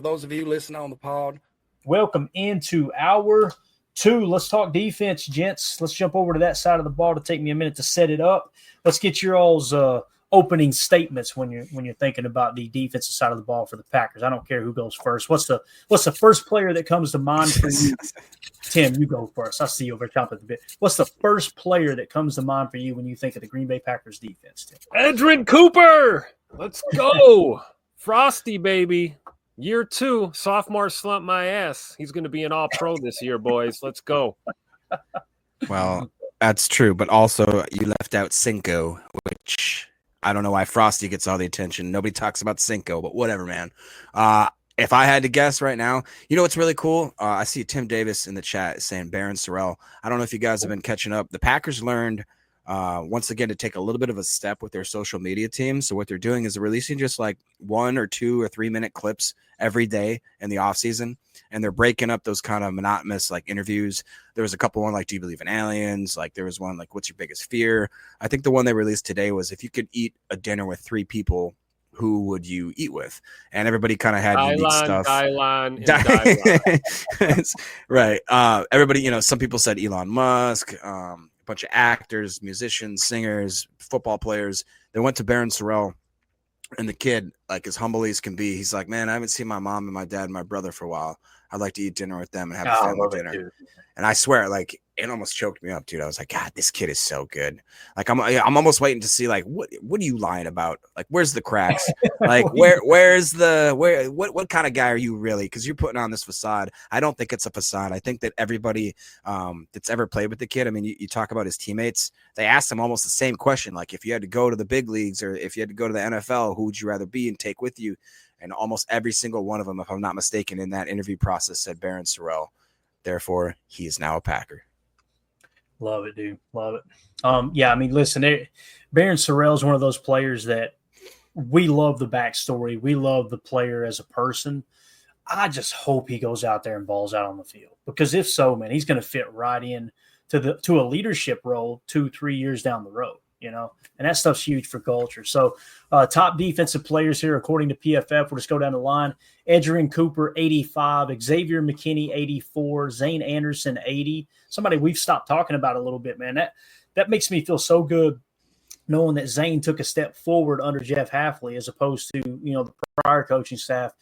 for those of you listening on the pod. Welcome into hour 2. Let's talk defense, gents. Let's jump over to that side of the ball to take me a minute to set it up. Let's get your all's opening statements when you're thinking about the defensive side of the ball for the Packers. I don't care who goes first. What's the first player that comes to mind for you? Tim, you go first. I see you over chomping at the bit. What's the first player that comes to mind for you when you think of the Green Bay Packers defense, Tim? Edgerrin Cooper. Let's go. Frosty, baby. Year 2, sophomore slump my ass. He's going to be an all-pro this year, boys. Let's go. Well, that's true, but also you left out Cinco, which I don't know why Frosty gets all the attention. Nobody talks about Cinco, but whatever, man. If I had to guess right now, you know what's really cool? I see Tim Davis in the chat saying Barron Sorrell. I don't know if you guys have been catching up. The Packers learned once again to take a little bit of a step with their social media team. So what they're doing is they're releasing just like 1 or 2 or 3 minute clips every day in the off season, and they're breaking up those kind of monotonous like interviews. There was a couple one like, do you believe in aliens? Like there was one like, what's your biggest fear? I think the one they released today was, if you could eat a dinner with 3 people, who would you eat with? And everybody kind of had unique stuff. Right. Everybody, some people said Elon Musk, a bunch of actors, musicians, singers, football players. They went to Barron Sorrell, and the kid, like as humble as can be, he's like, man, I haven't seen my mom and my dad and my brother for a while. I'd like to eat dinner with them and have a family dinner. And I swear, like, it almost choked me up, dude. I was like, God, this kid is so good. Like, I'm almost waiting to see, like, what are you lying about? Like, where's the cracks? Like, what kind of guy are you really? Because you're putting on this facade. I don't think it's a facade. I think that everybody that's ever played with the kid, I mean, you talk about his teammates. They asked him almost the same question. Like, if you had to go to the big leagues or if you had to go to the NFL, who would you rather be and take with you? And almost every single one of them, if I'm not mistaken, in that interview process said Barron Sorrell. Therefore, he is now a Packer. Love it, dude. Love it. Yeah, I mean, listen, Barron Sorrell is one of those players that we love the backstory. We love the player as a person. I just hope he goes out there and balls out on the field, because if so, man, he's going to fit right in to a leadership role 2-3 years down the road. And that stuff's huge for culture. So top defensive players here, according to PFF, we'll just go down the line. Edgerrin Cooper, 85. Xavier McKinney, 84. Zane Anderson, 80. Somebody we've stopped talking about a little bit, man. That makes me feel so good knowing that Zane took a step forward under Jeff Hafley as opposed to, the prior coaching staff,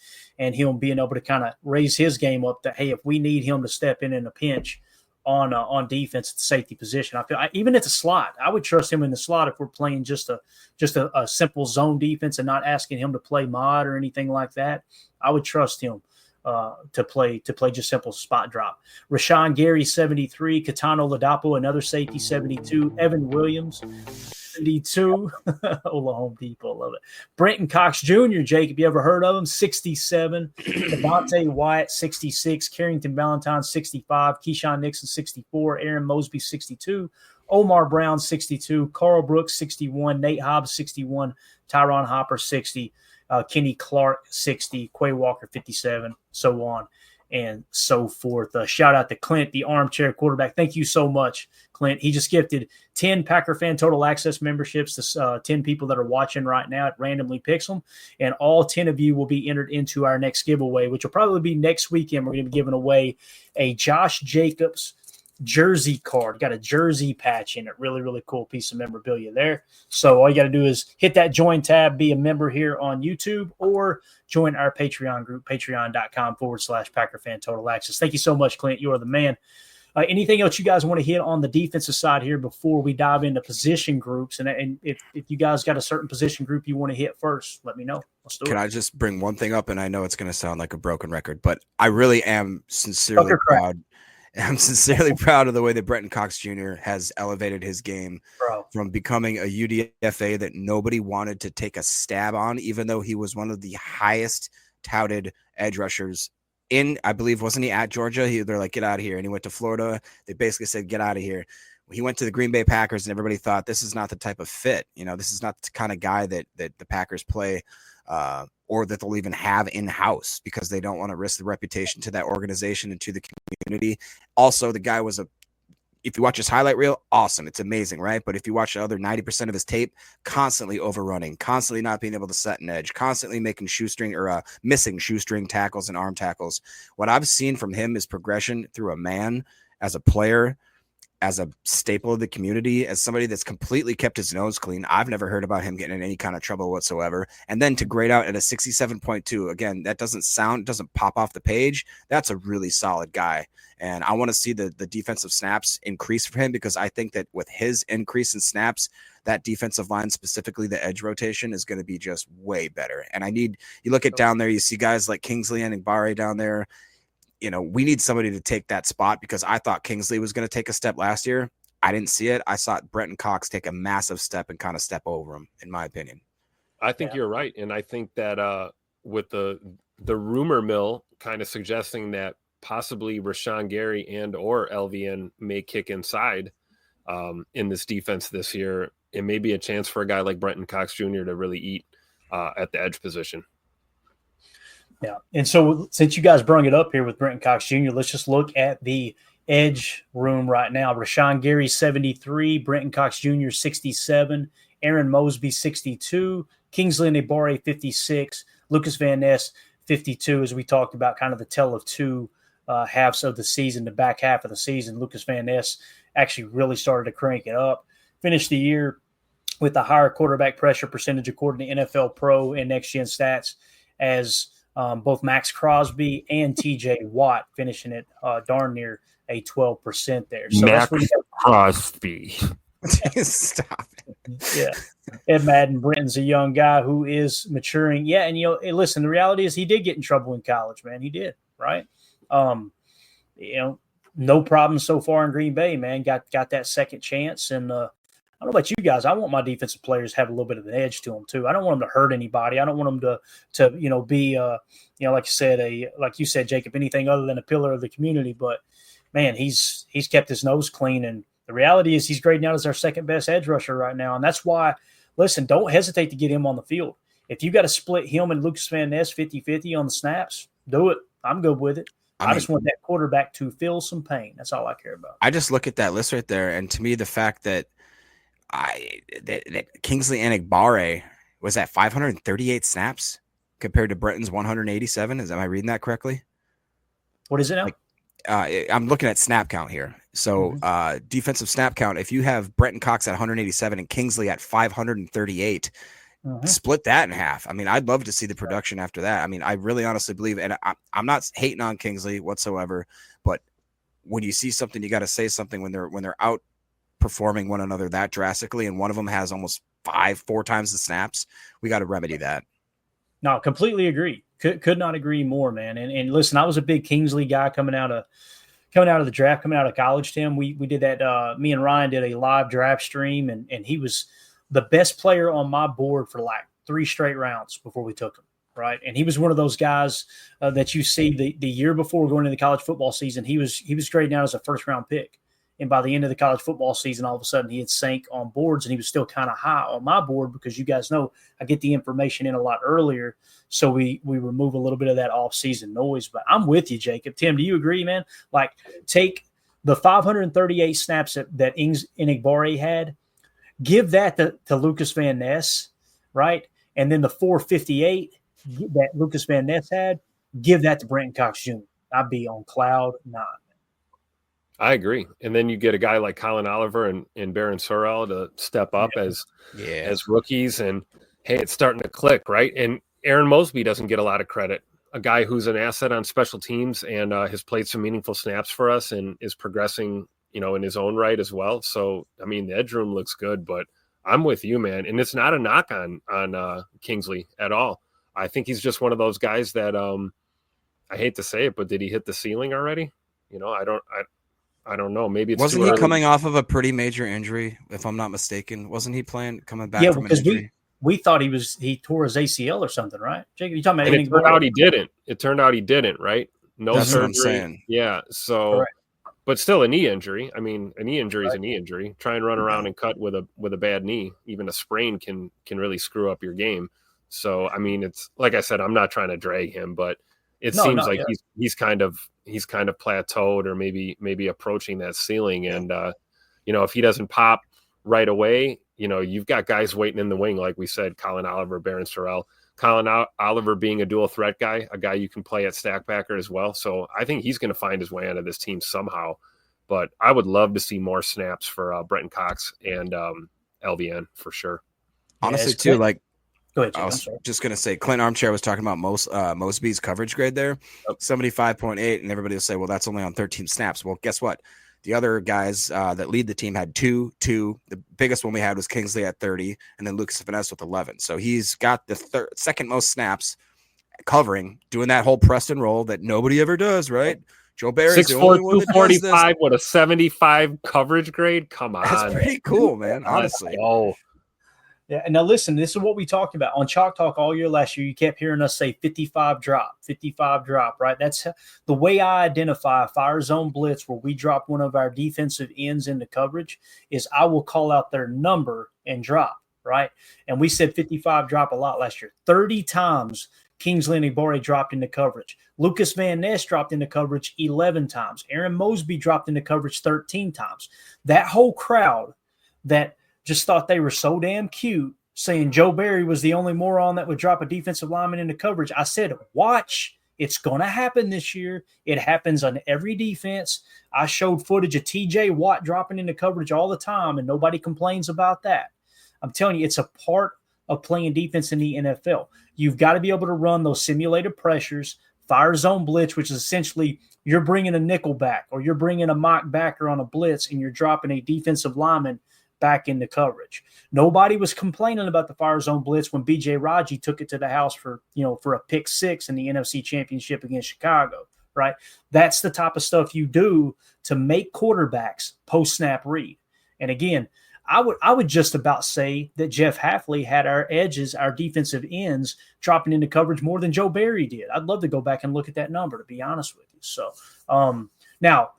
and him being able to kind of raise his game up that, hey, if we need him to step in a pinch on defense at the safety position. I feel even at the slot, I would trust him in the slot if we're playing just a simple zone defense and not asking him to play mod or anything like that. I would trust him to play just simple spot drop. Rashawn Gary, 73. Katano Ladapo, another safety, 72. Evan Williams, 72. Ola Home Depot, love it. Brenton Cox Jr., Jacob, you ever heard of him? 67. Devontae Wyatt, 66. Carrington Valentine, 65. Keyshawn Nixon, 64. Aaron Mosby, 62. Omar Brown, 62. Carl Brooks, 61. Nate Hobbs, 61. Tyron Hopper, 60. Kenny Clark, 60. Quay Walker, 57. So on and so forth. Shout out to Clint, the armchair quarterback. Thank you so much, Clint. He just gifted 10 Packer Fan Total Access memberships to 10 people that are watching right now. It randomly picks them, and all 10 of you will be entered into our next giveaway, which will probably be next weekend. We're going to be giving away a Josh Jacobs jersey card. Got a jersey patch in it. Really, really cool piece of memorabilia there. So all you got to do is hit that join tab, be a member here on YouTube, or join our Patreon group, patreon.com/Packer Fan Total Access. Thank you so much, Clint. You are the man. Anything else you guys want to hit on the defensive side here before we dive into position groups? And if you guys got a certain position group you want to hit first, let me know. Let's do it. Can I just bring one thing up? And I know it's going to sound like a broken record, but I really am sincerely proud. I'm sincerely proud of the way that Brenton Cox Jr. has elevated his game from becoming a UDFA that nobody wanted to take a stab on, even though he was one of the highest touted edge rushers in, I believe, wasn't he at Georgia? They're like, get out of here. And he went to Florida. They basically said, get out of here. He went to the Green Bay Packers, and everybody thought this is not the type of fit. This is not the kind of guy that the Packers play or that they'll even have in-house, because they don't want to risk the reputation to that organization and to the community. Also, the guy was if you watch his highlight reel, awesome. It's amazing, right? But if you watch the other 90% of his tape, constantly overrunning, constantly not being able to set an edge, constantly making shoestring or missing shoestring tackles and arm tackles. What I've seen from him is progression through a man, as a player, as a staple of the community, as somebody that's completely kept his nose clean. I've never heard about him getting in any kind of trouble whatsoever. And then to grade out at a 67.2, again, that doesn't pop off the page. That's a really solid guy. And I want to see the defensive snaps increase for him, because I think that with his increase in snaps, that defensive line, specifically the edge rotation, is going to be just way better. And you look at down there, you see guys like Kingsley Enagbare down there. You know, we need somebody to take that spot, because I thought Kingsley was going to take a step last year. I didn't see it. I saw Brenton Cox take a massive step and kind of step over him, in my opinion. I think you're right. And I think that with the rumor mill kind of suggesting that possibly Rashawn Gary and or LVN may kick inside in this defense this year, it may be a chance for a guy like Brenton Cox Jr. to really eat at the edge position. Yeah. And so since you guys brought it up here with Brenton Cox Jr., let's just look at the edge room right now. Rashawn Gary, 73, Brenton Cox Jr., 67, Aaron Mosby, 62, Kingsley Enagbare, 56, Lucas Van Ness, 52, as we talked about, kind of the tell of two halves of the season, the back half of the season. Lucas Van Ness actually really started to crank it up. Finished the year with a higher quarterback pressure percentage according to NFL Pro and Next Gen Stats, as both Max Crosby and TJ Watt finishing it darn near a 12% there. So Max Crosby. Stop it. Yeah. Ed Madden Brenton's a young guy who is maturing. Yeah. And, listen, the reality is he did get in trouble in college, man. He did. Right. No problem so far in Green Bay, man. Got that second chance. And I don't know about you guys. I want my defensive players to have a little bit of an edge to them too. I don't want them to hurt anybody. I don't want them to be like you said, Jacob, anything other than a pillar of the community. But man, he's kept his nose clean, and the reality is he's grading out as our second best edge rusher right now. And that's why, listen, don't hesitate to get him on the field. If you got to split him and Lucas Van Ness 50-50 on the snaps, do it. I'm good with it. I just want that quarterback to feel some pain. That's all I care about. I just look at that list right there, and to me, the fact that that Kingsley Enagbare was at 538 snaps compared to Brenton's 187. Am I reading that correctly? What is it now? I'm looking at snap count here. So defensive snap count, if you have Brenton Cox at 187 and Kingsley at 538, split that in half. I mean, I'd love to see the production after that. I mean, I really honestly believe, and I'm not hating on Kingsley whatsoever, but when you see something, you got to say something when they're out performing one another that drastically, and one of them has almost 4 times the snaps. We got to remedy that. No, completely agree. Could not agree more, man. And listen, I was a big Kingsley guy coming out of the draft, coming out of college. Tim, we did that. Me and Ryan did a live draft stream, and he was the best player on my board for like 3 straight rounds before we took him. Right. And he was one of those guys that you see the year before going into the college football season, he was graded out as a first round pick. And by the end of the college football season, all of a sudden he had sank on boards, and he was still kind of high on my board, because you guys know I get the information in a lot earlier. So we remove a little bit of that off-season noise. But I'm with you, Jacob. Tim, do you agree, man? Like, take the 538 snaps that Enagbare had, give that to Lucas Van Ness, right? And then the 458 that Lucas Van Ness had, give that to Brenton Cox Jr. I'd be on cloud 9. I agree. And then you get a guy like Colin Oliver and Baron Sorrell to step up as rookies. And, hey, it's starting to click, right? And Aaron Mosby doesn't get a lot of credit. A guy who's an asset on special teams and has played some meaningful snaps for us and is progressing, in his own right as well. So, I mean, the edge room looks good, but I'm with you, man. And it's not a knock on Kingsley at all. I think he's just one of those guys that I hate to say it, but did he hit the ceiling already? I don't know. Maybe it's wasn't he coming off of a pretty major coming if I'm not mistaken? Wasn't he coming back from an injury? We thought he tore his ACL or something, right? Jake, you talking about? And it turned out he didn't. It turned out he didn't, right? No That's surgery. What I'm saying. Yeah. So, correct. But still a knee injury. I mean, a knee injury is a knee injury. Try and run around and cut with a bad knee. Even a sprain can really screw up your game. So, I mean, it's like I said, I'm not trying to drag him, but it seems like he's kind of plateaued or maybe approaching that ceiling. And if he doesn't pop right away, you've got guys waiting in the wing, like we said, Colin Oliver, Barron Sorrell. Colin Oliver being a dual threat guy, a guy you can play at stackbacker as well. So I think he's going to find his way onto this team somehow. But I would love to see more snaps for Brenton Cox and LVN for sure. Honestly, too, like, go ahead, Jim, I was just going to say, Clint Armchair was talking about Mosby's coverage grade there, 75.8, and everybody will say, well, that's only on 13 snaps. Well, guess what? The other guys that lead the team had two. The biggest one we had was Kingsley at 30, and then Lucas Vaness with 11. So he's got the second most snaps covering, doing that whole Preston roll that nobody ever does, right? Joe Barry's 6'4", 245 with a 75 coverage grade. Come on. That's pretty cool, man, honestly. Yeah, and now listen, this is what we talked about on Chalk Talk all year last year. You kept hearing us say 55 drop, right? That's the way I identify a fire zone blitz where we drop one of our defensive ends into coverage is I will call out their number and drop, right? And we said 55 drop a lot last year. 30 times Kingsley Enagbare dropped into coverage. Lucas Van Ness dropped into coverage 11 times. Aaron Mosby dropped into coverage 13 times. That whole crowd that just thought they were so damn cute, saying Joe Barry was the only moron that would drop a defensive lineman into coverage. I said, watch, it's going to happen this year. It happens on every defense. I showed footage of TJ Watt dropping into coverage all the time, and nobody complains about that. I'm telling you, it's a part of playing defense in the NFL. You've got to be able to run those simulated pressures, fire zone blitz, which is essentially you're bringing a nickel back or you're bringing a mock backer on a blitz and you're dropping a defensive lineman back into coverage. Nobody was complaining about the fire zone blitz when BJ Raji took it to the house for a pick 6 in the NFC Championship against Chicago, right? That's the type of stuff you do to make quarterbacks post-snap read. And again, I would just about say that Jeff Hafley had our edges, our defensive ends, dropping into coverage more than Joe Barry did. I'd love to go back and look at that number, to be honest with you. So now,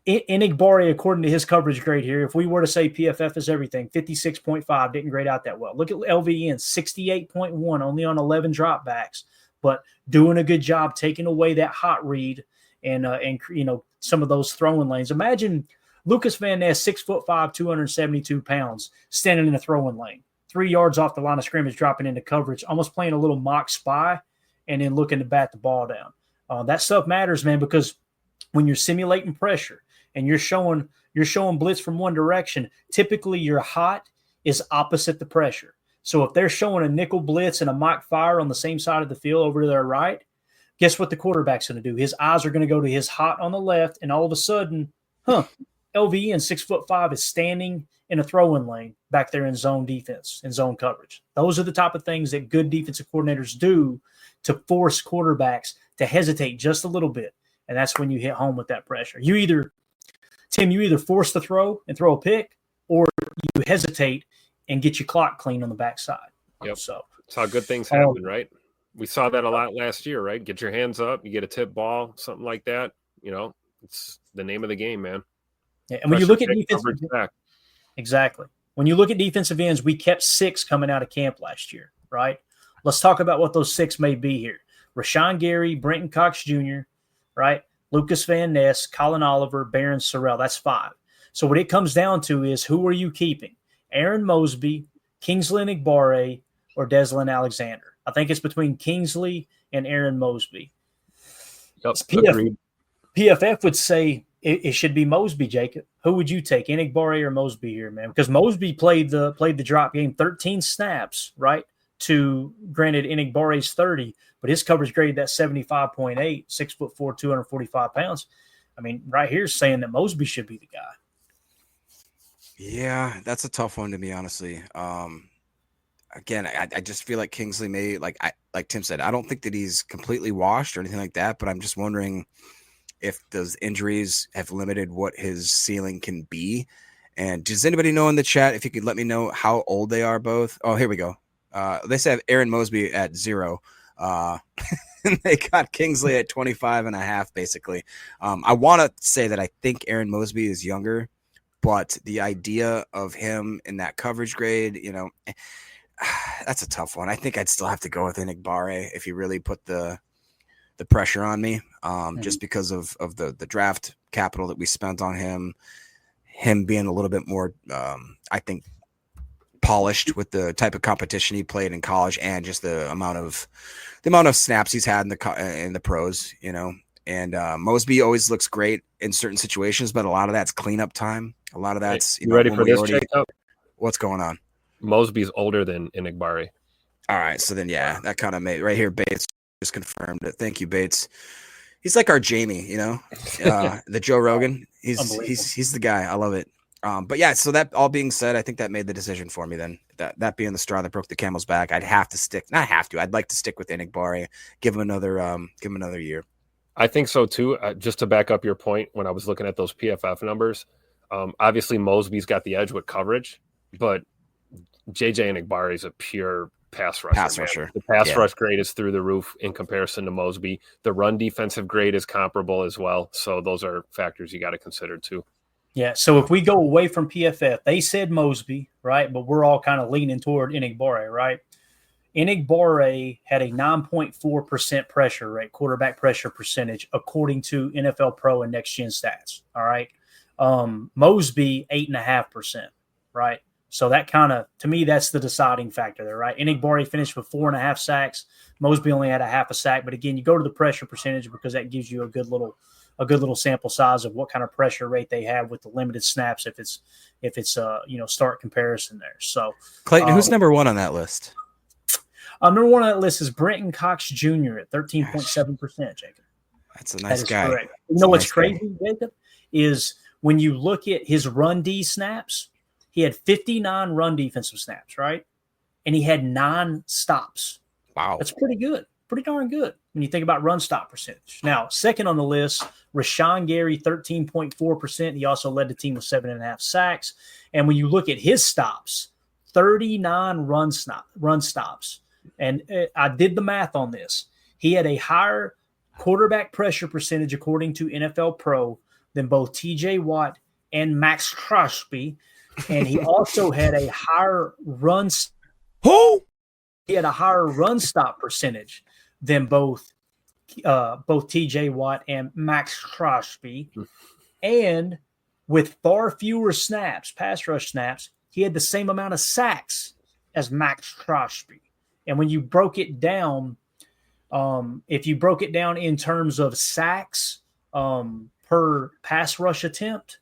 Enagbare, according to his coverage grade here, if we were to say PFF is everything, 56.5, didn't grade out that well. Look at LVN, 68.1, only on 11 dropbacks, but doing a good job taking away that hot read and some of those throwing lanes. Imagine Lucas Van Ness, 6'5", 272 pounds, standing in a throwing lane, 3 yards off the line of scrimmage, dropping into coverage, almost playing a little mock spy, and then looking to bat the ball down. That stuff matters, man, because when you're simulating pressure and you're showing blitz from one direction, typically your hot is opposite the pressure. So if they're showing a nickel blitz and a mock fire on the same side of the field over to their right, guess what the quarterback's going to do? His eyes are going to go to his hot on the left, and all of a sudden, LVN 6'5" is standing in a throwing lane back there in zone defense, in zone coverage. Those are the type of things that good defensive coordinators do to force quarterbacks to hesitate just a little bit. And that's when you hit home with that pressure. You either force the throw and throw a pick, or you hesitate and get your clock clean on the backside. Yep. So that's how good things happen, right? We saw that a lot last year, right? Get your hands up, you get a tip ball, something like that. It's the name of the game, man. Yeah, and when you look at defensive, exactly. When you look at defensive ends, we kept 6 coming out of camp last year, right? Let's talk about what those 6 may be here. Rashawn Gary, Brenton Cox Jr., right? Lucas Van Ness, Colin Oliver, Barron Sorrell. That's 5. So what it comes down to is, who are you keeping? Aaron Mosby, Kingsley Enagbare, or Deslin Alexander? I think it's between Kingsley and Aaron Mosby. Yep, PFF would say it should be Mosby, Jacob. Who would you take, Enagbare or Mosby here, man? Because Mosby played the drop game, 13 snaps, right? To, granted, Enagbare's 30, but his coverage grade, that 75.8, 6'4", 245 pounds. I mean, right here is saying that Mosby should be the guy. Yeah, that's a tough one to me, honestly. Again, I just feel like Kingsley may, like Tim said, I don't think that he's completely washed or anything like that, but I'm just wondering if those injuries have limited what his ceiling can be. And does anybody know in the chat, if you could let me know how old they are both? Oh, here we go. They say Aaron Mosby at 0. And they got Kingsley at 25 and a half, basically. I want to say that I think Aaron Mosby is younger, but the idea of him in that coverage grade, that's a tough one. I think I'd still have to go with Enagbare if you really put the the pressure on me, just because of the draft capital that we spent on him being a little bit more, I think, polished with the type of competition he played in college, and just the amount of snaps he's had in the pros, you know. And Mosby always looks great in certain situations, but a lot of that's cleanup time. A lot of that's you ready for this, Jacob? What's going on? Mosby's older than Enigbari. All right, so then that kind of made right here. Bates just confirmed it. Thank you, Bates. He's like our Jamie, you know, the Joe Rogan. He's the guy. I love it. But yeah, so that all being said, I think that made the decision for me then. That being the straw that broke the camel's back, I'd like to stick with Enigbari, give him another year. I think so too. Just to back up your point, when I was looking at those PFF numbers, obviously Mosby's got the edge with coverage, but JJ Enigbari is a pure pass rusher. The pass rush grade is through the roof in comparison to Mosby. The run defensive grade is comparable as well. So those are factors you got to consider too. Yeah, so if we go away from PFF, they said Mosby, right? But we're all kind of leaning toward Enigbari, right? Enigbari had a 9.4% pressure rate, quarterback pressure percentage, according to NFL Pro and Next Gen Stats, all right? Mosby, 8.5%, right? So that kind of, to me, that's the deciding factor there, right? Enigbari finished with 4.5 sacks. Mosby only had a half a sack. But again, you go to the pressure percentage because that gives you a good little sample size of what kind of pressure rate they have with the limited snaps if it's start comparison there. So Clayton, who's number one on that list? Number one on that list is Brenton Cox Jr. at 13.7%, Jacob. That's a nice guy. Correct. You know what's crazy, Jacob, is when you look at his run D snaps, he had 59 run defensive snaps, right? And he had 9 stops. Wow. That's pretty good. Pretty darn good when you think about run stop percentage. Now, second on the list, Rashawn Gary, 13.4%. He also led the team with 7.5 sacks. And when you look at his stops, 39 run stops. And I did the math on this. He had a higher quarterback pressure percentage, according to NFL Pro, than both TJ Watt and Max Crosby. And he also had a higher He had a higher run stop percentage than both TJ Watt and Max Crosby. And with far fewer snaps, pass rush snaps, he had the same amount of sacks as Max Crosby. And when you broke it down, if you broke it down in terms of sacks per pass rush attempt,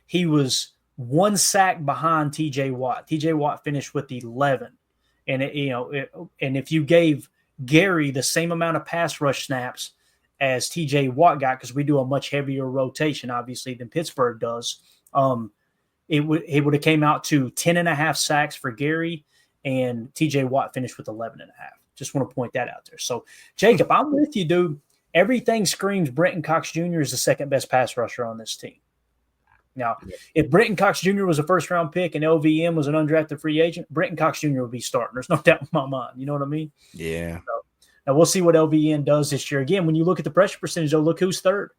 he was 1 sack behind TJ Watt. TJ Watt finished with 11. And and if you gave Gary the same amount of pass rush snaps as TJ Watt got, because we do a much heavier rotation, obviously, than Pittsburgh does, it would have came out to 10.5 sacks for Gary, and TJ Watt finished with 11.5. Just want to point that out there. So, Jacob, I'm with you, dude. Everything screams Brenton Cox Jr. is the second best pass rusher on this team. Now, if Brenton Cox Jr. was a first-round pick and LVM was an undrafted free agent, Brenton Cox Jr. would be starting. There's no doubt in my mind. You know what I mean? Yeah. So, now, we'll see what LVN does this year. Again, when you look at the pressure percentage, though, look who's third.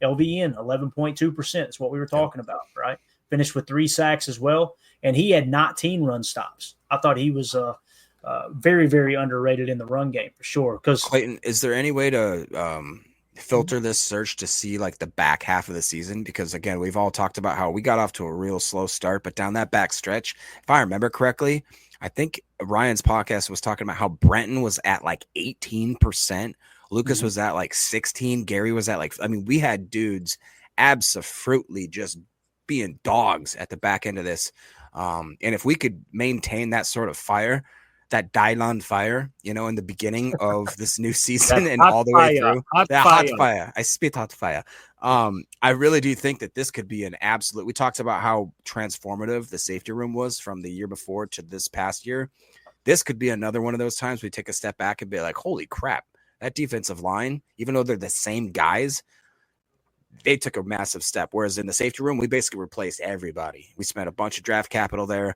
LVN, 11.2%. That's what we were talking about, right? Finished with 3 sacks as well, and he had 19 run stops. I thought he was very, very underrated in the run game for sure. Because Clayton, is there any way to filter this search to see like the back half of the season? Because again, we've all talked about how we got off to a real slow start, but down that back stretch, if I remember correctly, I think Ryan's podcast was talking about how Brenton was at like 18%. Lucas was at like 16. Gary was at we had dudes absolutely just being dogs at the back end of this. And if we could maintain that sort of fire, that Dylan fire, in the beginning of this new season and all the way through. Hot fire. I spit hot fire. I really do think that this could be an absolute. We talked about how transformative the safety room was from the year before to this past year. This could be another one of those times we take a step back and be like, holy crap, that defensive line, even though they're the same guys, they took a massive step. Whereas in the safety room, we basically replaced everybody. We spent a bunch of draft capital there.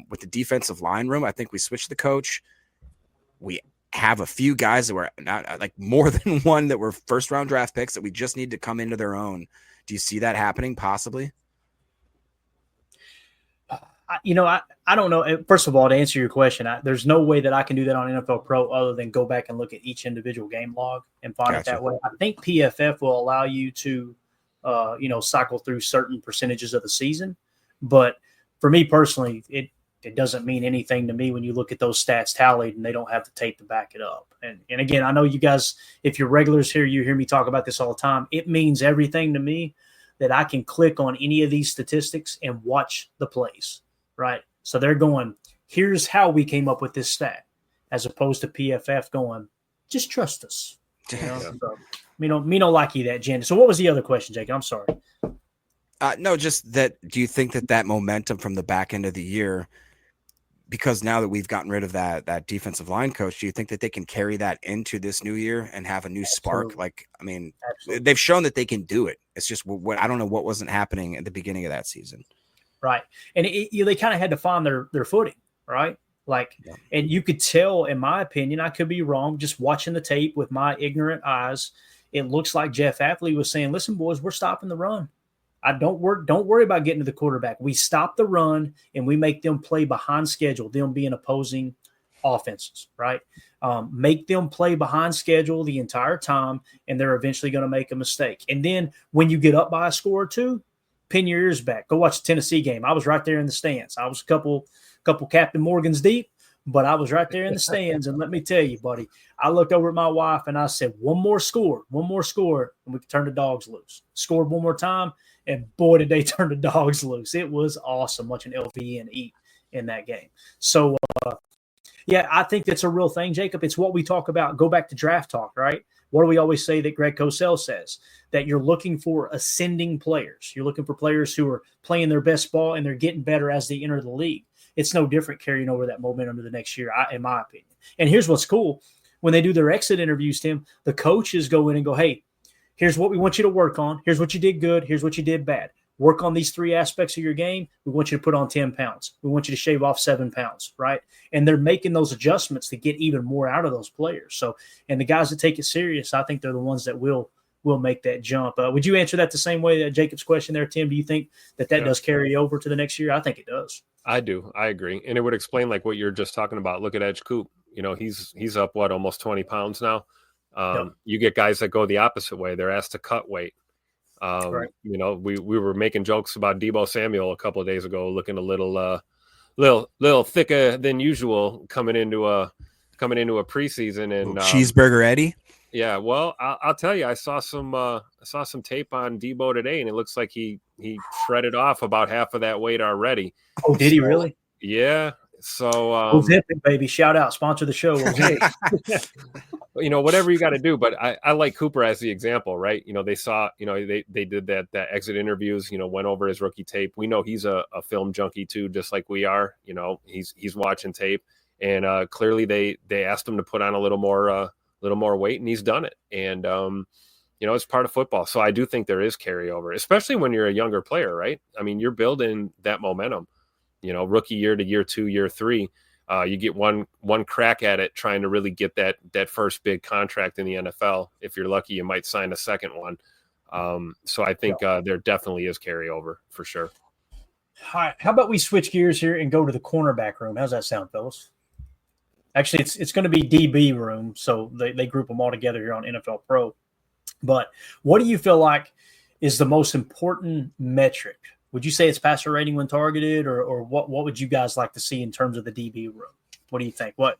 With the defensive line room, I think we switched the coach. We have a few guys that were not like more than one that were first round draft picks that we just need to come into their own. Do you see that happening possibly? I don't know. First of all, to answer your question, there's no way that I can do that on NFL Pro other than go back and look at each individual game log and find it that way. I think PFF will allow you to, cycle through certain percentages of the season. But for me personally, it doesn't mean anything to me when you look at those stats tallied and they don't have the tape to back it up. And again, I know you guys, if you're regulars here, you hear me talk about this all the time. It means everything to me that I can click on any of these statistics and watch the plays, right? So they're going, here's how we came up with this stat, as opposed to PFF going, just trust us. So, me don't like you that, Jen. So what was the other question, Jake? I'm sorry. No, just that. Do you think that momentum from the back end of the year, because now that we've gotten rid of that defensive line coach, do you think that they can carry that into this new year and have a new spark? Absolutely. They've shown that they can do it. It's just what I don't know what wasn't happening at the beginning of that season. Right. And they kind of had to find their footing, right? And you could tell, in my opinion, I could be wrong, just watching the tape with my ignorant eyes, it looks like Jeff Apley was saying, listen, boys, we're stopping the run. Don't worry about getting to the quarterback. We stop the run and we make them play behind schedule, them being opposing offenses, right? Make them play behind schedule the entire time, and they're eventually going to make a mistake. And then when you get up by a score or two, pin your ears back. Go watch the Tennessee game. I was right there in the stands. I was a couple Captain Morgans deep, but I was right there in the stands. And let me tell you, buddy, I looked over at my wife and I said, one more score, and we can turn the dogs loose. Scored one more time, and boy, did they turn the dogs loose. It was awesome watching LVN eat in that game. So, I think that's a real thing, Jacob. It's what we talk about. Go back to draft talk, right? What do we always say that Greg Cosell says? That you're looking for ascending players. You're looking for players who are playing their best ball and they're getting better as they enter the league. It's no different carrying over that momentum to the next year, in my opinion. And here's what's cool. When they do their exit interviews, Tim, the coaches go in and go, hey, here's what we want you to work on. Here's what you did good. Here's what you did bad. Work on these 3 aspects of your game. We want you to put on 10 pounds. We want you to shave off 7 pounds, right? And they're making those adjustments to get even more out of those players. So, and the guys that take it serious, I think they're the ones that will make that jump. Would you answer that the same way that Jacob's question there, Tim? Do you think that does carry over to the next year? I think it does. I do. I agree. And it would explain like what you're just talking about. Look at Edge Coop. He's up, almost 20 pounds now. You get guys that go the opposite way. They're asked to cut weight. Right. We were making jokes about Deebo Samuel a couple of days ago, looking a little thicker than usual coming into a preseason. And Cheeseburger Eddie. Yeah, well, I'll tell you, I saw some tape on Deebo today, and it looks like he shredded off about half of that weight already. Oh, did he really? Yeah. So, Ozempic, baby, shout out, sponsor the show. Whatever you got to do. But I like Cooper as the example, right? They saw, they did that exit interviews, went over his rookie tape. We know he's a film junkie too, just like we are. He's watching tape, and clearly they asked him to put on a little more weight, and he's done it. And it's part of football. So I do think there is carryover, especially when you're a younger player, right? I mean, you're building that momentum. Rookie year to year 2, year 3, you get one crack at it, trying to really get that first big contract in the NFL. If you're lucky, you might sign a second one. So I think there definitely is carryover for sure. All right, how about we switch gears here and go to the cornerback room? How's that sound, fellas? Actually, it's going to be DB room, so they group them all together here on NFL Pro. But what do you feel like is the most important metric? Would you say it's passer rating when targeted, or what would you guys like to see in terms of the DB room? What do you think? What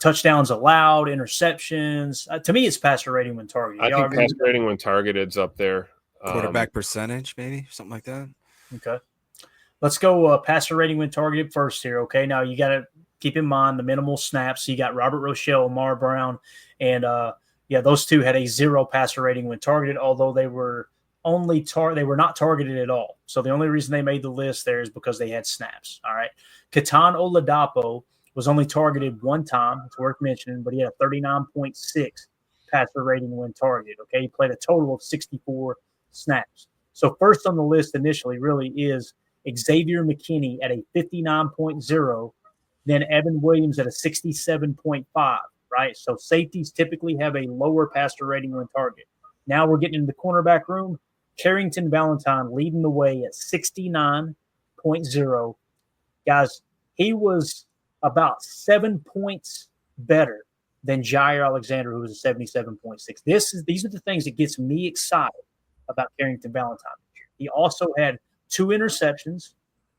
touchdowns allowed, interceptions? To me, it's passer rating when targeted. I think passer rating when targeted's up there. Quarterback percentage, maybe something like that. Okay, let's go passer rating when targeted first here. Okay, now you got to keep in mind the minimal snaps. So you got Robert Rochelle, Amar Brown, and those two had a 0 passer rating when targeted, although they were they were not targeted at all. So the only reason they made the list there is because they had snaps. All right. Katan Oladapo was only targeted 1 time. It's worth mentioning, but he had a 39.6 passer rating when targeted. Okay. He played a total of 64 snaps. So first on the list initially really is Xavier McKinney at a 59.0, then Evan Williams at a 67.5, right? So safeties typically have a lower passer rating when targeted. Now we're getting into the cornerback room. Carrington Valentine leading the way at 69.0. Guys, he was about 7 points better than Jair Alexander, who was a 77.6. These are the things that gets me excited about Carrington Valentine. He also had 2 interceptions,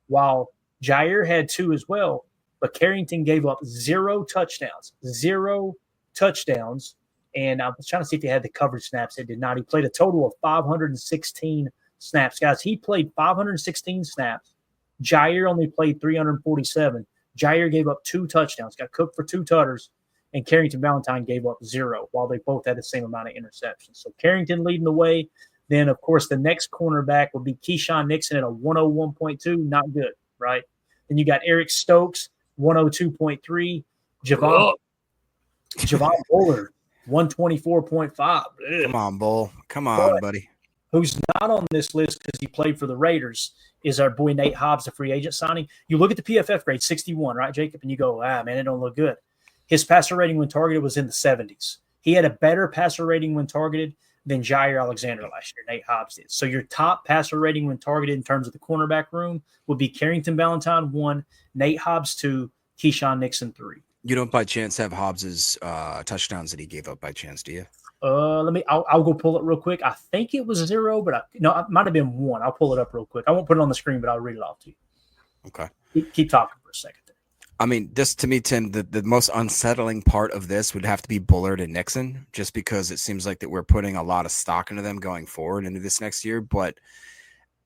while Jair had 2 as well, but Carrington gave up 0 touchdowns. 0 touchdowns. And I was trying to see if he had the coverage snaps. It did not. He played a total of 516 snaps. Guys, he played 516 snaps. Jair only played 347. Jair gave up 2 touchdowns, got cooked for 2 tutters, and Carrington Valentine gave up 0, while they both had the same amount of interceptions. So Carrington leading the way. Then, of course, the next cornerback would be Keyshawn Nixon at a 101.2. Not good, right? Then you got Eric Stokes, 102.3. Javon Bullard, 124.5. Come on, Bull. Come on, buddy. Who's not on this list because he played for the Raiders is our boy Nate Hobbs, the free agent signing. You look at the PFF grade, 61, right, Jacob? And you go, man, it don't look good. His passer rating when targeted was in the 70s. He had a better passer rating when targeted than Jair Alexander last year. Nate Hobbs did. So your top passer rating when targeted in terms of the cornerback room would be Carrington Valentine 1, Nate Hobbs 2, Keyshawn Nixon 3. You don't by chance have Hobbs's touchdowns that he gave up by chance, do you? I'll go pull it real quick. I think it was 0, but it might have been 1. I'll pull it up real quick. I won't put it on the screen, but I'll read it off to you. Okay. Keep talking for a second. I mean, this to me, Tim, the most unsettling part of this would have to be Bullard and Nixon, just because it seems like that we're putting a lot of stock into them going forward into this next year. But,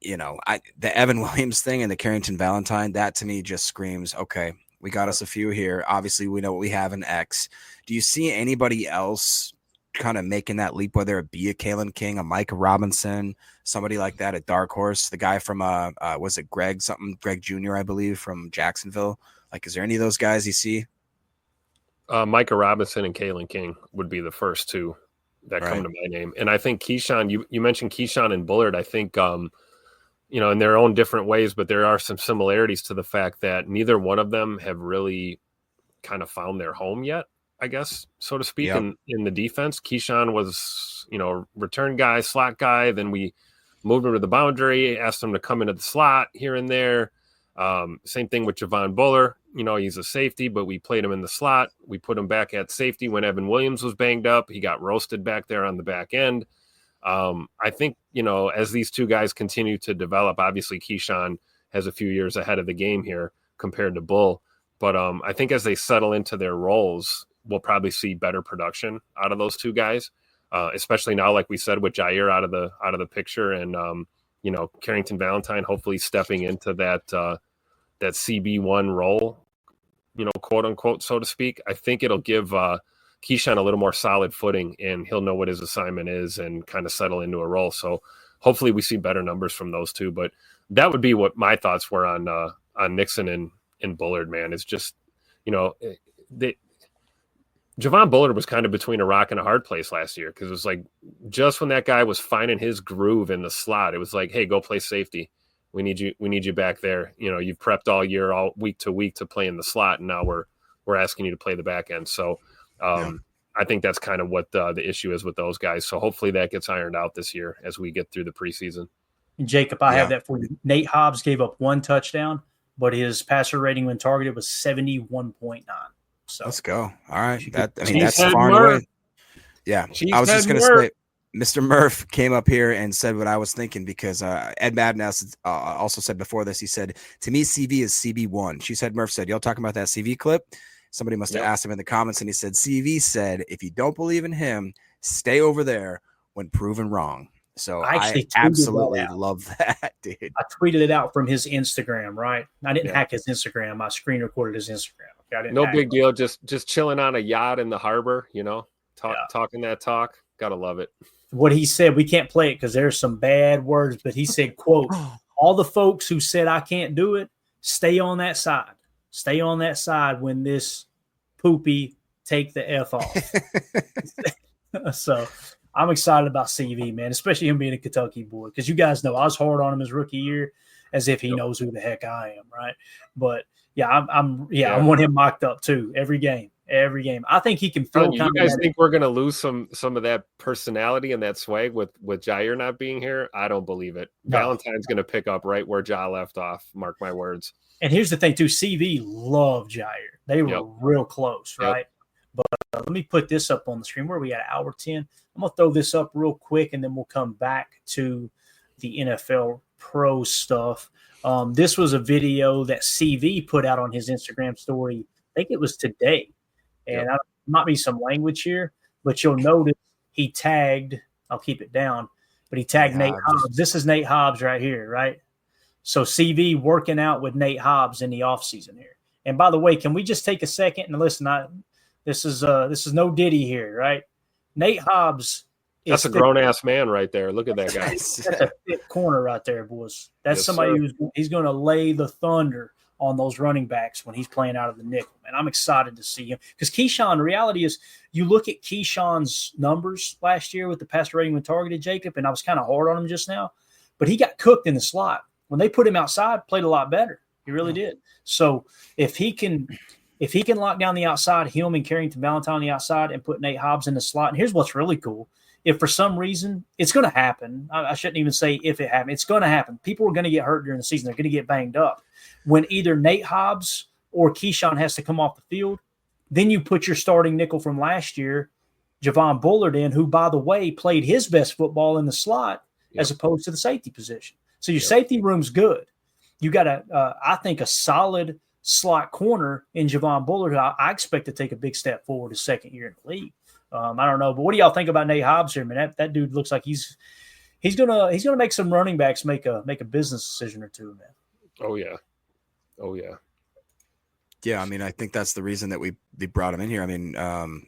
the Evan Williams thing and the Carrington Valentine, that to me just screams, okay, we got us a few here. Obviously, we know what we have in X. Do you see anybody else kind of making that leap, whether it be a Kalen King, a Micah Robinson, somebody like that, a dark horse, the guy from, was it Greg Jr., I believe, from Jacksonville? Like, is there any of those guys you see? Micah Robinson and Kalen King would be the first 2 that come to my name. And I think Keyshawn, you mentioned Keyshawn and Bullard. I think, in their own different ways, but there are some similarities to the fact that neither one of them have really kind of found their home yet, I guess, so to speak, in the defense. Keyshawn was, return guy, slot guy. Then we moved him to the boundary, asked him to come into the slot here and there. Same thing with Javon Bullard. He's a safety, but we played him in the slot. We put him back at safety when Evan Williams was banged up. He got roasted back there on the back end. I think, as these 2 guys continue to develop, obviously Keyshawn has a few years ahead of the game here compared to Bull. But I think as they settle into their roles, we'll probably see better production out of those 2 guys, especially now, like we said, with Jair out of the picture and, Carrington Valentine hopefully stepping into that CB1 role, quote unquote, so to speak. I think it'll give Keyshawn a little more solid footing, and he'll know what his assignment is and kind of settle into a role. So hopefully we see better numbers from those 2. But that would be what my thoughts were on Nixon and Bullard, man. It's just, Javon Bullard was kind of between a rock and a hard place last year, because it was like just when that guy was finding his groove in the slot, it was like, hey, go play safety. We need you back there. You've prepped all year, all week to week to play in the slot, and now we're asking you to play the back end. So I think that's kind of what the issue is with those guys. So hopefully that gets ironed out this year as we get through the preseason. And Jacob, I have that for you. Nate Hobbs gave up 1 touchdown, but his passer rating when targeted was 71.9. So let's go. All right. That's far and away. Yeah. I was just going to say, Mr. Murph came up here and said what I was thinking, because Ed Madness also said before this, he said, to me, CV is CB1. Murph said, y'all talking about that CV clip? Somebody must have asked him in the comments, and he said, CV said, if you don't believe in him, stay over there when proven wrong. So I absolutely love that, dude. I tweeted it out from his Instagram, right? I didn't hack his Instagram. I screen recorded his Instagram. Okay? No big deal. Just chilling on a yacht in the harbor, talking that talk. Gotta love it. What he said, we can't play it because there's some bad words, but he said, quote, all the folks who said I can't do it, stay on that side. Stay on that side when this poopy take the F off. So I'm excited about CV, man, especially him being a Kentucky boy, because you guys know I was hard on him his rookie year as if he knows who the heck I am, right? But I want him mocked up too every game. Every game. I think he can Tony, throw. you guys think we're going to lose some of that personality and that swag with Jair not being here? I don't believe it. No. Valentine's going to pick up right where Ja left off. Mark my words. And here's the thing, too. CV loved Jair. They were real close, right? But let me put this up on the screen. Where are we at? Hour 10. I'm going to throw this up real quick, and then we'll come back to the NFL Pro stuff. This was a video that CV put out on his Instagram story. I think it was today. And I might be some language here, but you'll notice he tagged – I'll keep it down – but he tagged Nate Hobbs. This is Nate Hobbs right here, right? So CV working out with Nate Hobbs in the offseason here. And by the way, can we just take a second and listen? This is no Diddy here, right? Nate Hobbs. That's a grown-ass man right there. Look at that guy. That's a thick corner right there, boys. That's somebody he's going to lay the thunder on those running backs when he's playing out of the nickel. And I'm excited to see him. Because Keyshawn, the reality is you look at Keyshawn's numbers last year with the passer rating when targeted, Jacob, and I was kind of hard on him just now. But he got cooked in the slot. When they put him outside, played a lot better. He really did. So if he can lock down the outside, him and Carrington Valentine on the outside and put Nate Hobbs in the slot, and here's what's really cool. If for some reason it's going to happen, I shouldn't even say if it happens. It's going to happen. People are going to get hurt during the season. They're going to get banged up. When either Nate Hobbs or Keyshawn has to come off the field, then you put your starting nickel from last year, Javon Bullard, in, who, by the way, played his best football in the slot as opposed to the safety position. So your safety room's good. You got I think, a solid slot corner in Javon Bullard, who I expect to take a big step forward his second year in the league. I don't know, but what do y'all think about Nate Hobbs here, man? That dude looks like he's gonna make some running backs make a business decision or two, man. Oh yeah. Yeah, I mean, I think that's the reason that we brought him in here. I mean,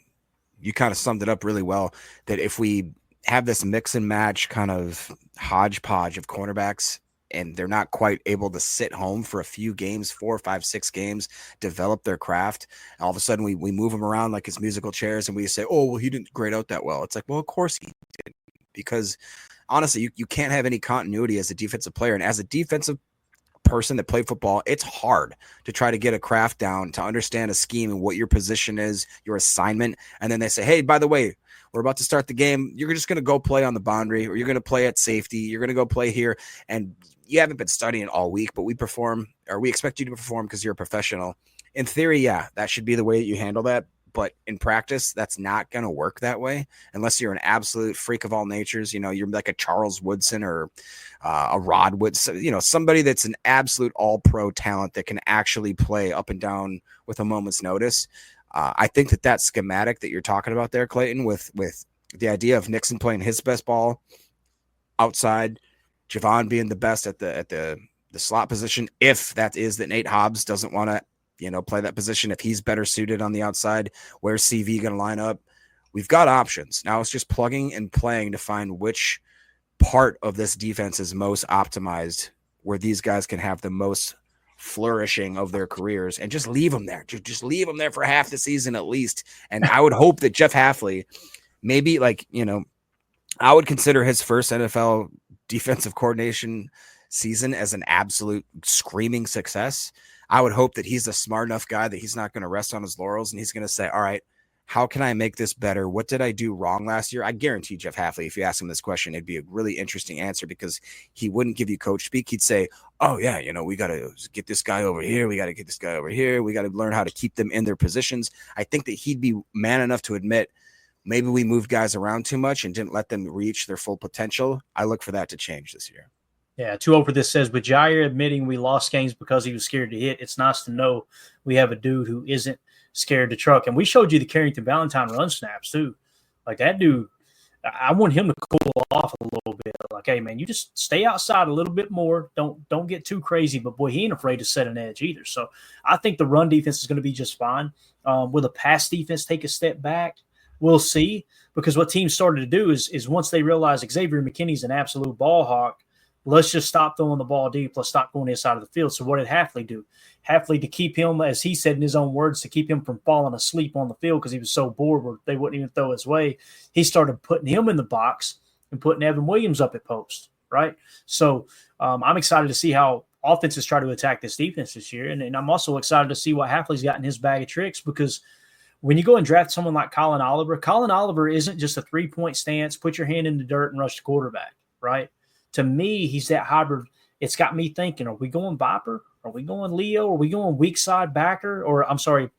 you kind of summed it up really well. That if we have this mix and match kind of hodgepodge of cornerbacks, and they're not quite able to sit home for a few games, 4, 5, 6 games, develop their craft. All of a sudden we move them around like it's musical chairs and we say, oh, well, he didn't grade out that well. It's like, well, of course he did, because honestly, you can't have any continuity as a defensive player. And as a defensive person that played football, it's hard to try to get a craft down, to understand a scheme and what your position is, your assignment. And then they say, hey, by the way, we're about to start the game. You're just going to go play on the boundary, or you're going to play at safety. You're going to go play here. And you haven't been studying all week, but we expect you to perform because you're a professional. In theory, yeah, that should be the way that you handle that. But in practice, that's not going to work that way unless you're an absolute freak of all natures. You know, you're like a Charles Woodson or a Rod Woodson, you know, somebody that's an absolute all-pro talent that can actually play up and down with a moment's notice. I think that schematic that you're talking about there, Clayton, with the idea of Nixon playing his best ball outside, Javon being the best at the slot position, if that is that Nate Hobbs doesn't want to, you know, play that position, if he's better suited on the outside, where's CV going to line up? We've got options. Now it's just plugging and playing to find which part of this defense is most optimized, where these guys can have the most flourishing of their careers, and just leave them there. Just leave them there for half the season at least. And I would hope that Jeff Hafley, maybe, like, you know, I would consider his first NFL defensive coordination season as an absolute screaming success. I would hope that he's a smart enough guy that he's not going to rest on his laurels, and he's going to say, all right, how can I make this better? What did I do wrong last year? I guarantee Jeff Hafley, if you ask him this question, it'd be a really interesting answer, because he wouldn't give you coach speak. He'd say, oh yeah, you know, we got to get this guy over here. We got to get this guy over here. We got to learn how to keep them in their positions. I think that he'd be man enough to admit, maybe we moved guys around too much and didn't let them reach their full potential. I look for that to change this year. Yeah, 2-0 this says, with Jair admitting we lost games because he was scared to hit, it's nice to know we have a dude who isn't scared to truck. And we showed you the Carrington Valentine run snaps too. Like, that dude, I want him to cool off a little bit. Like, hey, man, you just stay outside a little bit more. Don't get too crazy. But, boy, he ain't afraid to set an edge either. So I think the run defense is going to be just fine. Will the pass defense take a step back? We'll see. Because what teams started to do is once they realize Xavier McKinney's an absolute ball hawk, let's just stop throwing the ball deep. Let's stop going inside of the field. So what did Hafley do? Hafley, to keep him, as he said in his own words, to keep him from falling asleep on the field because he was so bored where they wouldn't even throw his way, he started putting him in the box and putting Evan Williams up at post, right? So I'm excited to see how offenses try to attack this defense this year. And I'm also excited to see what Hafley's got in his bag of tricks, because when you go and draft someone like Colin Oliver isn't just a 3-point stance, put your hand in the dirt and rush the quarterback, right? To me, he's that hybrid. It's got me thinking, are we going Viper? Are we going Leo? Are we going weak side backer? Or I'm sorry,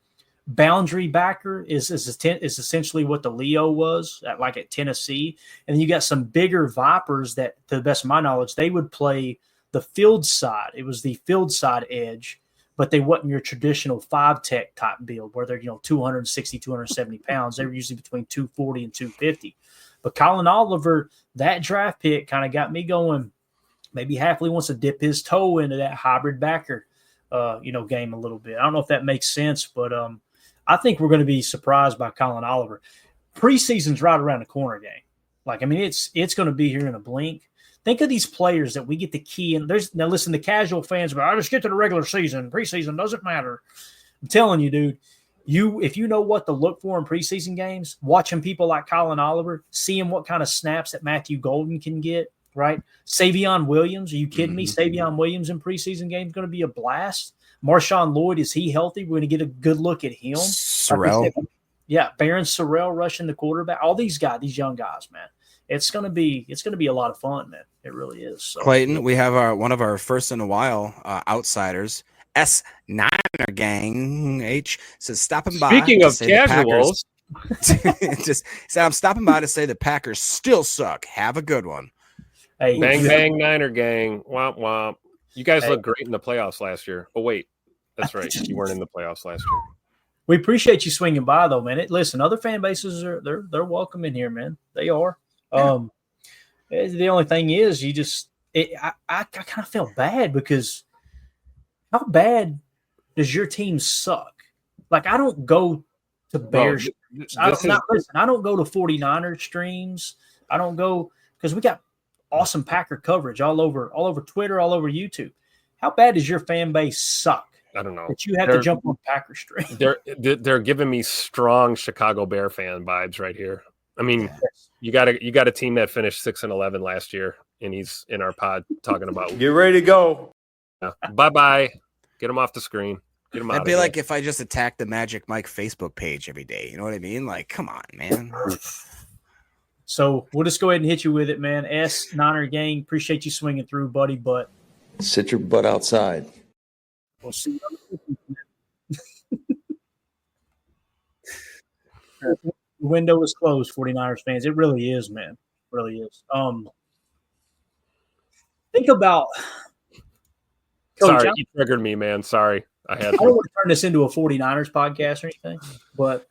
boundary backer is essentially what the Leo was at Tennessee. And then you got some bigger Vipers that, to the best of my knowledge, they would play the field side. It was the field side edge, but they wasn't your traditional 5-tech type build where they're 260, 270 pounds. They were usually between 240 and 250. But Colin Oliver, that draft pick kind of got me going. Maybe Hafley wants to dip his toe into that hybrid backer, game a little bit. I don't know if that makes sense, but I think we're going to be surprised by Colin Oliver. Preseason's right around the corner, gang. It's going to be here in a blink. Think of these players that we get the key in. Now, listen, the casual fans, but I just get to the regular season. Preseason doesn't matter. I'm telling you, dude. If you know what to look for in preseason games, watching people like Colin Oliver, seeing what kind of snaps that Matthew Golden can get, right? Savion Williams, are you kidding me? Savion Williams in preseason games is going to be a blast. Marshawn Lloyd, is he healthy? We're going to get a good look at him. Sorrell. Barron Sorrell rushing the quarterback. All these guys, these young guys, man. It's going to be a lot of fun, man. It really is. So, Clayton, we have one of our first in a while outsiders. S9er gang H says stopping by. Speaking of casuals, just said I'm stopping by to say the Packers still suck. Have a good one. Hey, bang bang Niner gang. Womp womp. You guys looked great in the playoffs last year. Oh wait, that's right. You weren't in the playoffs last year. We appreciate you swinging by though, man. Listen, other fan bases they're welcome in here, man. They are. Yeah. The only thing is, I kind of felt bad because. How bad does your team suck? Like, I don't go to Bears streams. I don't go to 49ers streams. I don't go because we got awesome Packer coverage all over Twitter, all over YouTube. How bad does your fan base suck? I don't know. That you have to jump on Packer stream. They're giving me strong Chicago Bear fan vibes right here. I mean, you got a team that finished 6-11 last year, and he's in our pod talking about get ready to go. Yeah. Bye-bye. Get him off the screen. Get him out. That'd be like if I just attacked the Magic Mike Facebook page every day. You know what I mean? Like, come on, man. So we'll just go ahead and hit you with it, man. Niner gang, appreciate you swinging through, buddy. But sit your butt outside. We'll see. The window is closed, 49ers fans. It really is, man. It really is. Think about. Coach, sorry, you triggered me, man. Sorry. I don't want to turn this into a 49ers podcast or anything, but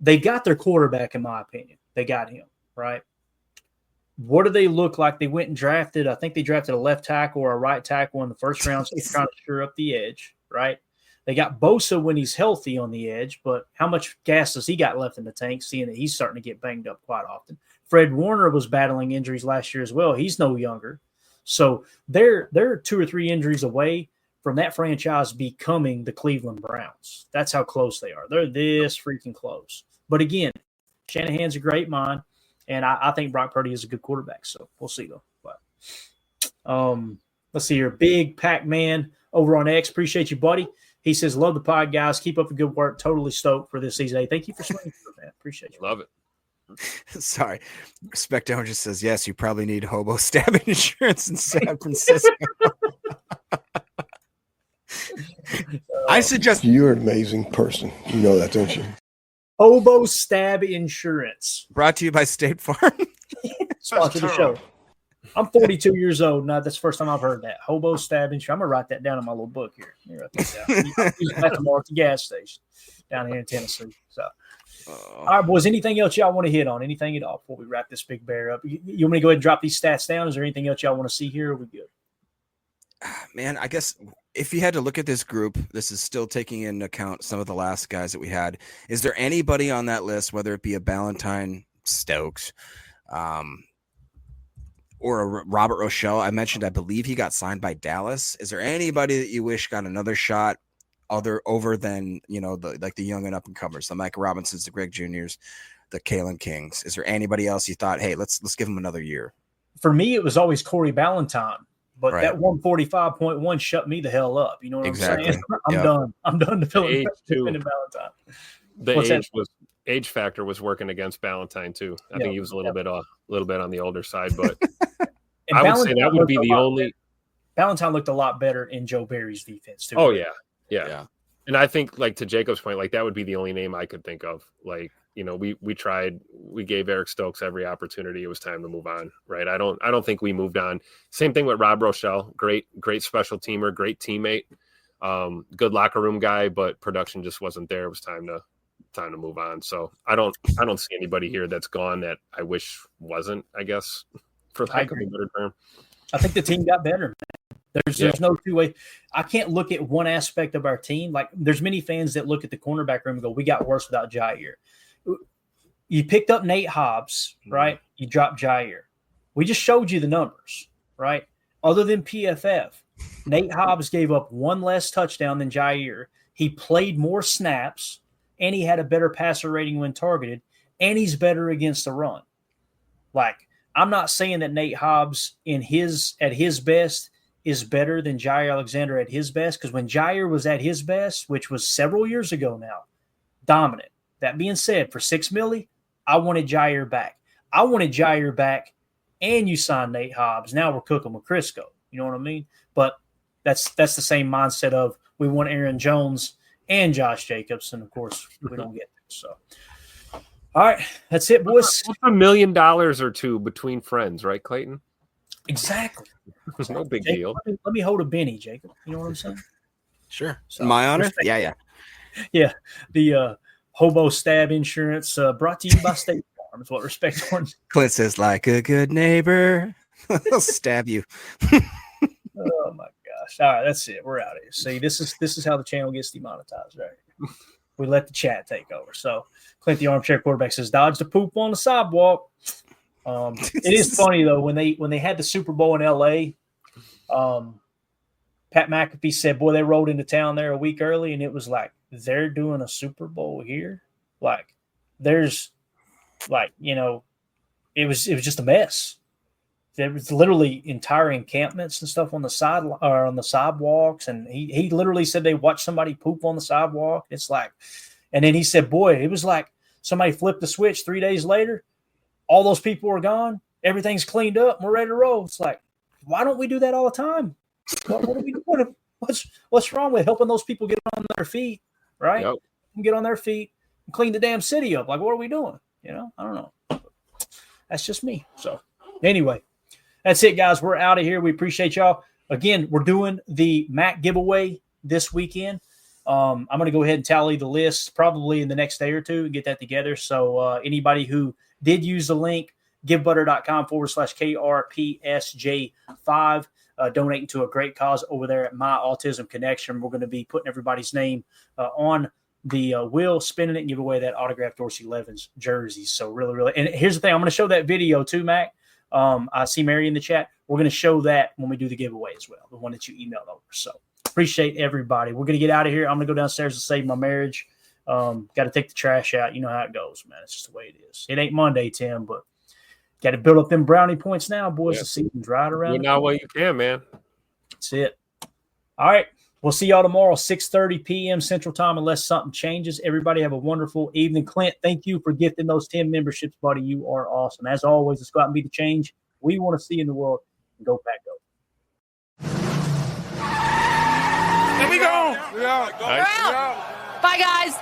they got their quarterback, in my opinion. They got him, right? What do they look like? They went and drafted, I think they drafted a left tackle or a right tackle in the first round, so they're trying to sure up the edge, right? They got Bosa when he's healthy on the edge, but how much gas does he got left in the tank, seeing that he's starting to get banged up quite often? Fred Warner was battling injuries last year as well. He's no younger. So they're 2 or 3 injuries away from that franchise becoming the Cleveland Browns. That's how close they are. They're this freaking close. But again, Shanahan's a great mind, and I think Brock Purdy is a good quarterback. So we'll see though. But let's see here. Big Pac-Man over on X. Appreciate you, buddy. He says, love the pod, guys. Keep up the good work. Totally stoked for this season. Hey, thank you for swinging through, man. Appreciate you. Love it. Sorry. Spectone just says, yes, you probably need hobo stab insurance in San Francisco. I suggest you're an amazing person. You know that, don't you? Hobo stab insurance. Brought to you by State Farm. Sponsor the show. I'm 42 years old. Now that's the first time I've heard that. Hobo stab insurance. I'm gonna write that down in my little book here. Let me write that down. Use that tomorrow at the gas station down here in Tennessee. So. All right, boys. Anything else y'all want to hit on? Anything at all before we wrap this big bear up? You want me to go ahead and drop these stats down? Is there anything else y'all want to see here? Or are we good? Man, I guess if you had to look at this group, this is still taking into account some of the last guys that we had. Is there anybody on that list, whether it be a Ballantyne, Stokes, or a Robert Rochelle? I mentioned, I believe he got signed by Dallas. Is there anybody that you wish got another shot? Over than the young and up and comers, the Micah Robinsons, the Greg Juniors, the Kalen Kings. Is there anybody else you thought, hey, let's give him another year? For me, it was always Corey Ballantyne, but that 145.1 shut me the hell up. You know what I'm saying? I'm done. I'm done to fill in Ballantyne. the age factor was working against Ballantyne too. I think he was a little bit on the older side, but I would say that would be the only. Ballantyne looked a lot better in Joe Barry's defense too. Oh yeah. And I think, like, to Jacob's point, like, that would be the only name I could think of. Like, you know, we gave Eric Stokes every opportunity. It was time to move on, right? I don't think we moved on. Same thing with Rob Rochelle. Great special teamer, great teammate, good locker room guy, but production just wasn't there. It was time to move on. So I don't see anybody here that's gone that I wish wasn't, I guess, for lack of a better term. I think the team got better, man. There's no two way. I can't look at one aspect of our team. Like, there's many fans that look at the cornerback room and go, we got worse without Jair. You picked up Nate Hobbs, right? You dropped Jair. We just showed you the numbers, right? Other than PFF, Nate Hobbs gave up one less touchdown than Jair. He played more snaps, and he had a better passer rating when targeted, and he's better against the run. Like, I'm not saying that Nate Hobbs at his best is better than Jair Alexander at his best, because when Jair was at his best, which was several years ago now, dominant. That being said, for $6 million, I wanted Jair back. I wanted Jair back, and you signed Nate Hobbs. Now we're cooking with Crisco. You know what I mean? But that's the same mindset of we want Aaron Jones and Josh Jacobs, and of course we don't get them. So, all right, that's it, boys. What's $1 million or two between friends, right, Clayton? Exactly. It's no big Jacob, deal. Let me hold a Benny, Jacob. You know what I'm saying? Sure. So, my honor. Yeah. Yeah. The hobo stab insurance brought to you by State Farm is what Respect Orange. Clint says, like a good neighbor, I'll stab you. Oh my gosh. All right, that's it. We're out of here. See, this is how the channel gets demonetized, right? We let the chat take over. So Clint the Armchair Quarterback says, dodge the poop on the sidewalk. It is funny though, when they had the Super Bowl in LA, Pat McAfee said, boy, they rolled into town there a week early, and it was like, they're doing a Super Bowl here. Like, there's like, you know, it was just a mess. There was literally entire encampments and stuff on the side or on the sidewalks, and he literally said they watched somebody poop on the sidewalk. It's like, and then he said, boy, it was like somebody flipped the switch 3 days later. All those people are gone. Everything's cleaned up. And we're ready to roll. It's like, why don't we do that all the time? What's wrong with helping those people get on their feet, right? Yep. Get on their feet and clean the damn city up. Like, what are we doing? You know, I don't know. That's just me. So anyway, that's it, guys. We're out of here. We appreciate y'all. Again, we're doing the Mac giveaway this weekend. I'm going to go ahead and tally the list probably in the next day or two and get that together. So anybody who did use the link, givebutter.com/KRPSJ5, donating to a great cause over there at My Autism Connection. We're going to be putting everybody's name on the wheel, spinning it, and give away that autographed Dorsey Levens jersey. So really, and here's the thing. I'm going to show that video too, Mac. I see Mary in the chat. We're going to show that when we do the giveaway as well, the one that you emailed over. So appreciate everybody. We're going to get out of here. I'm going to go downstairs and save my marriage. Got to take the trash out. You know how it goes, man. It's just the way it is. It ain't Monday, Tim, but got to build up them brownie points now, boys. Yeah. The season's right around. You know what you can, man. That's it. All right. We'll see y'all tomorrow, 6:30 p.m. Central Time, unless something changes. Everybody have a wonderful evening. Clint, thank you for gifting those 10 memberships, buddy. You are awesome. As always, let's go out and be the change we want to see in the world. And go Pack Go. There we go. Nice. Bye, guys.